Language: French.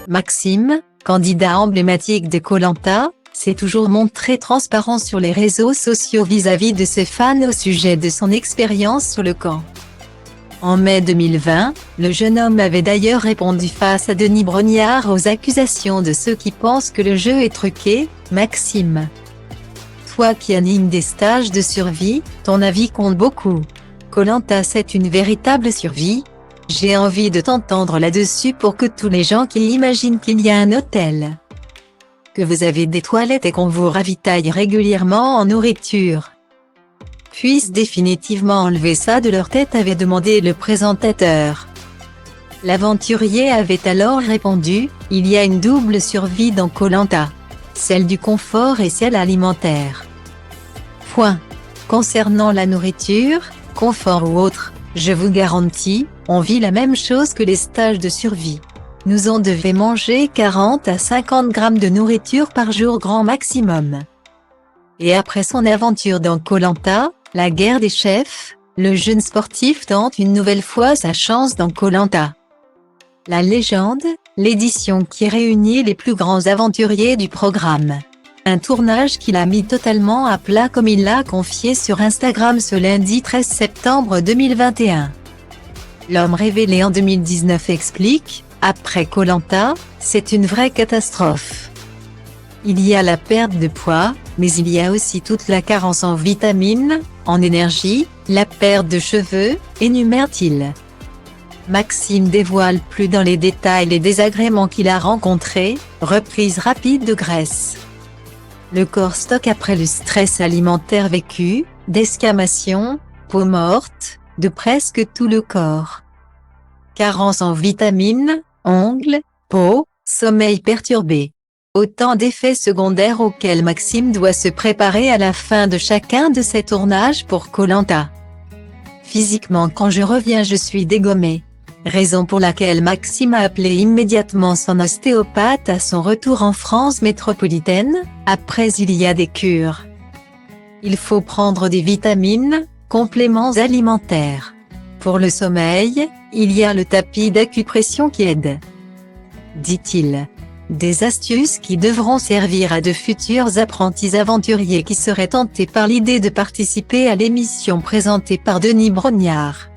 Maxime, candidat emblématique de Koh-Lanta, s'est toujours montré transparent sur les réseaux sociaux vis-à-vis de ses fans au sujet de son expérience sur le camp. En mai 2020, le jeune homme avait d'ailleurs répondu face à Denis Brognard aux accusations de ceux qui pensent que le jeu est truqué. Maxime, toi qui animes des stages de survie, ton avis compte beaucoup. Koh-Lanta, c'est une véritable survie. J'ai envie de t'entendre là-dessus pour que tous les gens qui imaginent qu'il y a un hôtel, que vous avez des toilettes et qu'on vous ravitaille régulièrement en nourriture, puissent définitivement enlever ça de leur tête, avait demandé le présentateur. L'aventurier avait alors répondu, il y a une double survie dans Koh-Lanta, celle du confort et celle alimentaire. Point. Concernant la nourriture, confort ou autre, je vous garantis, on vit la même chose que les stages de survie. Nous on devait manger 40 à 50 grammes de nourriture par jour grand maximum. Et après son aventure dans Koh-Lanta, la guerre des chefs, le jeune sportif tente une nouvelle fois sa chance dans Koh-Lanta. La légende, l'édition qui réunit les plus grands aventuriers du programme. Un tournage qu'il a mis totalement à plat comme il l'a confié sur Instagram ce lundi 13 septembre 2021. L'homme révélé en 2019 explique, après Koh-Lanta, c'est une vraie catastrophe. Il y a la perte de poids, mais il y a aussi toute la carence en vitamines, en énergie, la perte de cheveux, énumère-t-il. Maxime dévoile plus dans les détails les désagréments qu'il a rencontrés, reprise rapide de graisse. Le corps stocke après le stress alimentaire vécu, desquamations, peau morte, de presque tout le corps. Carence en vitamines, ongles, peau, sommeil perturbé. Autant d'effets secondaires auxquels Maxime doit se préparer à la fin de chacun de ses tournages pour Koh-Lanta. Physiquement, quand je reviens, je suis dégommé. Raison pour laquelle Maxime a appelé immédiatement son ostéopathe à son retour en France métropolitaine. Après, il y a des cures. Il faut prendre des vitamines, compléments alimentaires. Pour le sommeil, il y a le tapis d'acupression qui aide, dit-il. Des astuces qui devront servir à de futurs apprentis aventuriers qui seraient tentés par l'idée de participer à l'émission présentée par Denis Brognard.